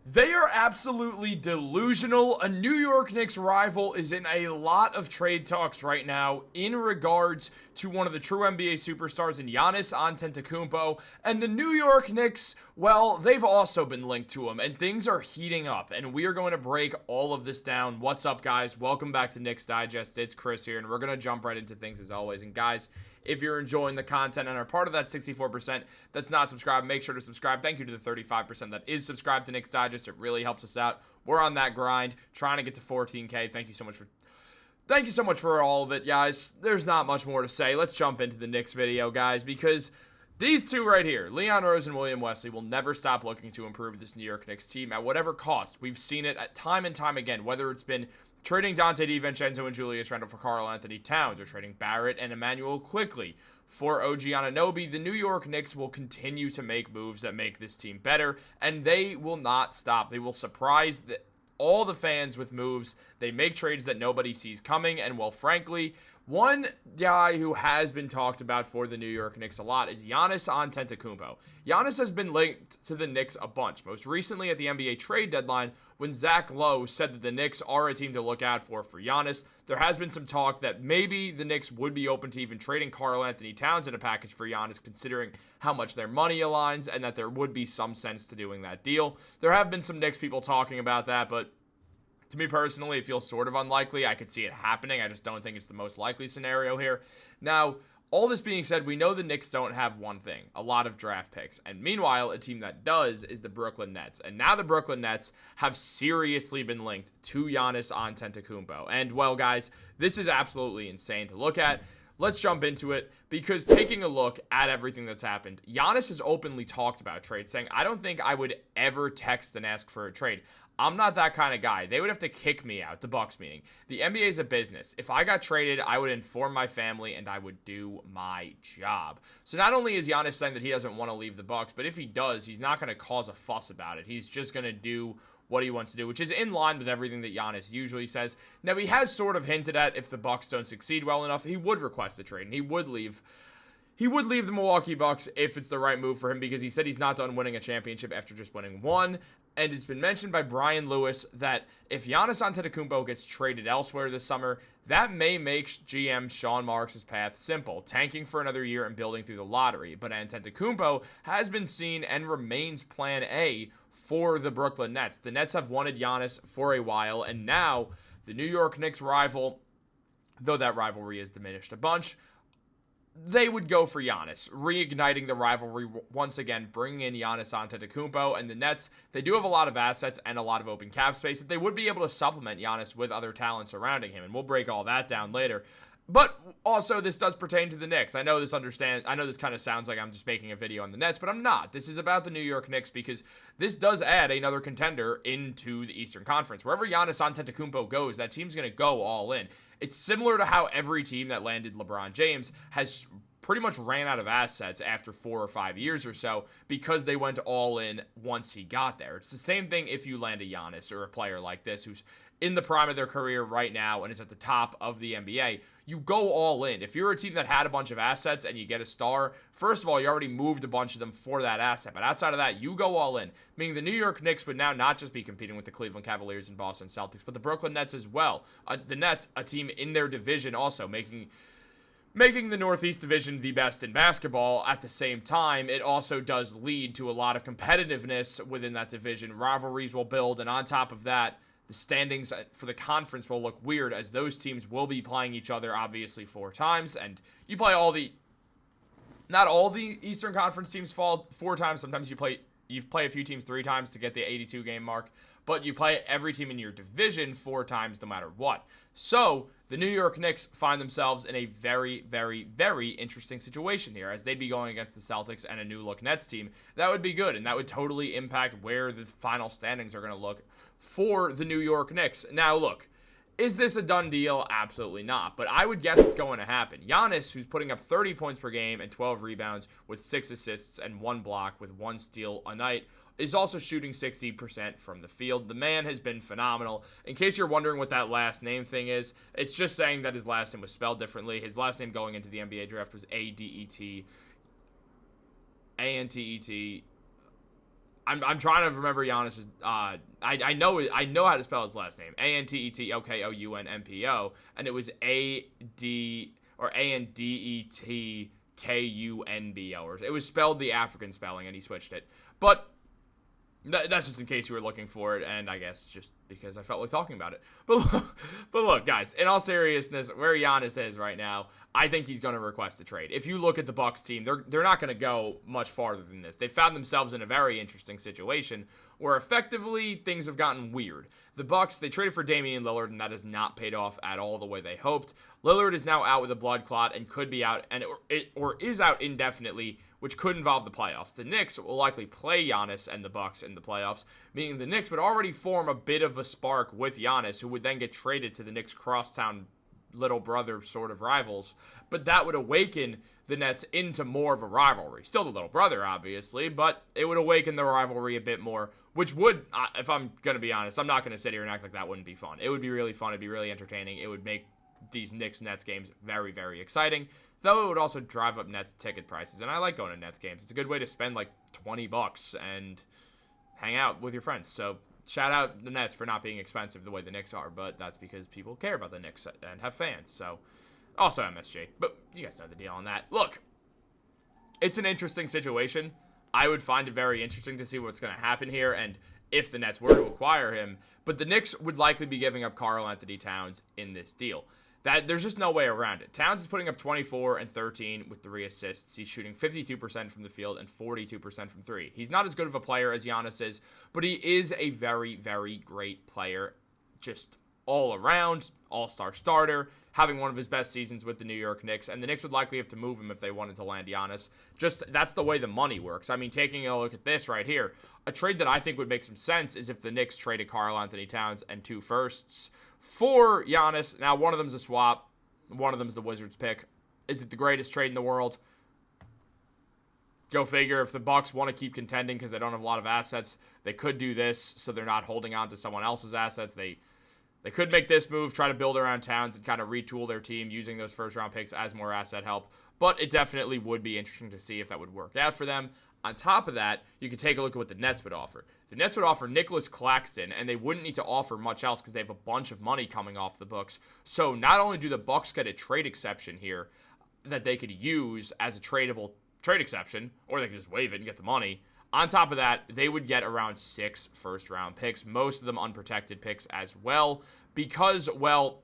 They are absolutely delusional. A New York Knicks rival is in a lot of trade talks right now in regards to one of the true NBA superstars in Giannis Antetokounmpo. And the New York Knicks, well, they've also been linked to him, and things are heating up. And we are going to break all of this down. What's up, guys? Welcome back to Knicks Digest. It's Chris here, and we're going to jump right into things as always. And guys, if you're enjoying the content and are part of that 64% that's not subscribed, make sure to subscribe. Thank you to the 35% that is subscribed to Knicks Digest. It really helps us out. We're on that grind, trying to get to 14K. Thank you so much for all of it, guys. There's not much more to say. Let's jump into the Knicks video, guys, because these two right here, Leon Rose and William Wesley, will never stop looking to improve this New York Knicks team at whatever cost. We've seen it at time and time again, whether it's been trading Dante DiVincenzo and Julius Randle for Karl-Anthony Towns, or trading Barrett and Emmanuel quickly for OG Anunoby. The New York Knicks will continue to make moves that make this team better, and they will not stop. They will surprise all the fans with moves. They make trades that nobody sees coming, and well, frankly, one guy who has been talked about for the New York Knicks a lot is Giannis Antetokounmpo. Giannis has been linked to the Knicks a bunch, most recently at the NBA trade deadline when Zach Lowe said that the Knicks are a team to look out for Giannis. There has been some talk that maybe the Knicks would be open to even trading Karl-Anthony Towns in a package for Giannis, considering how much their money aligns, and that there would be some sense to doing that deal. There have been some Knicks people talking about that, but to me personally, it feels sort of unlikely. I could see it happening. I just don't think it's the most likely scenario here. Now, all this being said, we know the Knicks don't have one thing, a lot of draft picks. And meanwhile, a team that does is the Brooklyn Nets. And now the Brooklyn Nets have seriously been linked to Giannis Antetokounmpo. And well, guys, this is absolutely insane to look at. Let's jump into it, because taking a look at everything that's happened, Giannis has openly talked about trades, saying, I don't think I would ever text and ask for a trade. I'm not that kind of guy. They would have to kick me out, the Bucks meaning. The NBA is a business. If I got traded, I would inform my family and I would do my job. So not only is Giannis saying that he doesn't want to leave the Bucks, but if he does, he's not going to cause a fuss about it. He's just going to do what he wants to do, which is in line with everything that Giannis usually says. Now, he has sort of hinted at if the Bucks don't succeed well enough, he would request a trade and he would leave. He would leave the Milwaukee Bucks if it's the right move for him, because he said he's not done winning a championship after just winning one. And it's been mentioned by Brian Lewis that if Giannis Antetokounmpo gets traded elsewhere this summer, that may make GM Sean Marks' path simple, tanking for another year and building through the lottery. But Antetokounmpo has been seen and remains plan A for the Brooklyn Nets. The Nets have wanted Giannis for a while, and now the New York Knicks rival, though that rivalry has diminished a bunch, they would go for Giannis, reigniting the rivalry once again, bringing in Giannis Antetokounmpo. And the Nets, they do have a lot of assets and a lot of open cap space that they would be able to supplement Giannis with other talent surrounding him, and we'll break all that down later. But also, this does pertain to the Knicks. I know this kind of sounds like I'm just making a video on the Nets, but I'm not. This is about the New York Knicks, because this does add another contender into the Eastern Conference. Wherever Giannis Antetokounmpo goes, that team's going to go all in. It's similar to how every team that landed LeBron James has pretty much ran out of assets after 4 or 5 years or so, because they went all in once he got there. It's the same thing if you land a Giannis or a player like this who's in the prime of their career right now and is at the top of the NBA. You go all in. If you're a team that had a bunch of assets and you get a star, first of all, you already moved a bunch of them for that asset. But outside of that, you go all in. Meaning the New York Knicks would now not just be competing with the Cleveland Cavaliers and Boston Celtics, but the Brooklyn Nets as well. The Nets, a team in their division also, making the Northeast Division the best in basketball. At the same time, it also does lead to a lot of competitiveness within that division. Rivalries will build, and on top of that, the standings for the conference will look weird, as those teams will be playing each other, obviously, 4 times. And you play not all the Eastern Conference teams fall 4 times. Sometimes you play a few teams 3 times to get the 82 game mark, but you play every team in your division 4 times no matter what. So the New York Knicks find themselves in a very, very, very interesting situation here, as they'd be going against the Celtics and a new look Nets team. That would be good, and that would totally impact where the final standings are going to look for the New York Knicks. Now, look, is this a done deal? Absolutely not, but I would guess it's going to happen. Giannis, who's putting up 30 points per game and 12 rebounds with 6 assists and 1 block with 1 steal a night, is also shooting 60% from the field. The man has been phenomenal. In case you're wondering what that last name thing is, it's just saying that his last name was spelled differently. His last name going into the NBA draft was Adet. I'm trying to remember Giannis's. I know how to spell his last name. Antetokounmpo, and it was A-D or Andetkunbo, or it was spelled the African spelling, and he switched it. But that's just in case you were looking for it, and I guess just because I felt like talking about it. But look, guys, in all seriousness, where Giannis is right now, I think he's going to request a trade. If you look at the Bucks team, they're not going to go much farther than this. They found themselves in a very interesting situation where effectively things have gotten weird. The Bucks, they traded for Damian Lillard, and that has not paid off at all the way they hoped. Lillard is now out with a blood clot and could be out, or is out indefinitely, which could involve the playoffs. The Knicks will likely play Giannis and the Bucks in the playoffs, meaning the Knicks would already form a bit of a spark with Giannis, who would then get traded to the Knicks crosstown little brother sort of rivals, but that would awaken the Nets into more of a rivalry. Still the little brother, obviously, but it would awaken the rivalry a bit more, which would, if I'm going to be honest, I'm not going to sit here and act like that wouldn't be fun. It would be really fun. It'd be really entertaining. It would make these Knicks-Nets games very, very exciting, though it would also drive up Nets ticket prices, and I like going to Nets games. It's a good way to spend like $20 and hang out with your friends, so shout out the Nets for not being expensive the way the Knicks are, but that's because people care about the Knicks and have fans. So, also MSG, but you guys know the deal on that. Look, it's an interesting situation. I would find it very interesting to see what's going to happen here and if the Nets were to acquire him, but the Knicks would likely be giving up Karl-Anthony Towns in this deal. There's just no way around it. Towns is putting up 24 and 13 with 3 assists. He's shooting 52% from the field and 42% from 3. He's not as good of a player as Giannis is, but he is a very, very great player. Just all around, all-star starter, having one of his best seasons with the New York Knicks, and the Knicks would likely have to move him if they wanted to land Giannis. Just, that's the way the money works. I mean, taking a look at this right here, a trade that I think would make some sense is if the Knicks traded Karl-Anthony Towns and 2 firsts for Giannis. Now, one of them's a swap. One of them's the Wizards pick. Is it the greatest trade in the world? Go figure. If the Bucks want to keep contending because they don't have a lot of assets, they could do this so they're not holding on to someone else's assets. They could make this move, try to build around Towns and kind of retool their team using those first-round picks as more asset help. But it definitely would be interesting to see if that would work out for them. On top of that, you could take a look at what the Nets would offer. The Nets would offer Nicholas Claxton, and they wouldn't need to offer much else because they have a bunch of money coming off the books. So not only do the Bucks get a trade exception here that they could use as a tradable trade exception, or they could just waive it and get the money. On top of that, they would get around 6 first-round picks, most of them unprotected picks as well, because, well,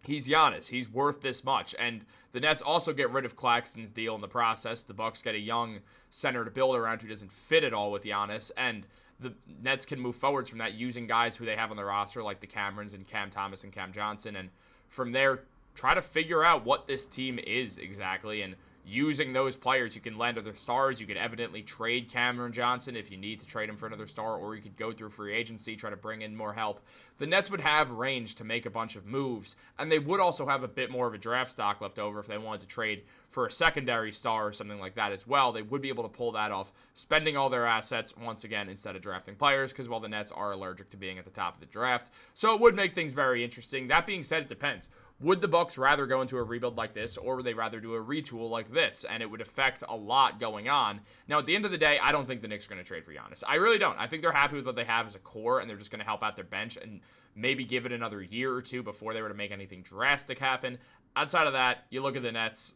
he's Giannis. He's worth this much. And the Nets also get rid of Claxton's deal in the process. The Bucks get a young center to build around who doesn't fit at all with Giannis. And the Nets can move forwards from that using guys who they have on the roster, like the Camerons and Cam Thomas and Cam Johnson. And from there, try to figure out what this team is exactly. And using those players, you can land other stars. You could evidently trade Cameron Johnson if you need to trade him for another star, or you could go through free agency, try to bring in more help. The Nets would have range to make a bunch of moves, and they would also have a bit more of a draft stock left over if they wanted to trade for a secondary star or something like that as well. They would be able to pull that off, spending all their assets once again instead of drafting players, because, well, the Nets are allergic to being at the top of the draft. So it would make things very interesting. That being said, it depends. Would the Bucks rather go into a rebuild like this, or would they rather do a retool like this? And it would affect a lot going on. Now, at the end of the day, I don't think the Knicks are going to trade for Giannis. I really don't. I think they're happy with what they have as a core, and they're just going to help out their bench and maybe give it another year or two before they were to make anything drastic happen. Outside of that, you look at the Nets,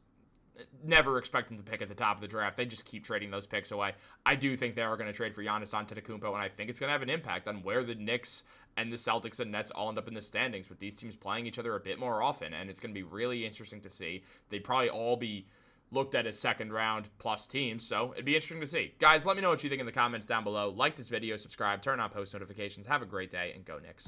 never expect them to pick at the top of the draft. They just keep trading those picks away. I do think they are going to trade for Giannis Antetokounmpo, and I think it's going to have an impact on where the Knicks and the Celtics and Nets all end up in the standings, with these teams playing each other a bit more often, and it's going to be really interesting to see. They'd probably all be looked at as second-round plus teams, so it'd be interesting to see. Guys, let me know what you think in the comments down below. Like this video, subscribe, turn on post notifications. Have a great day, and go Knicks.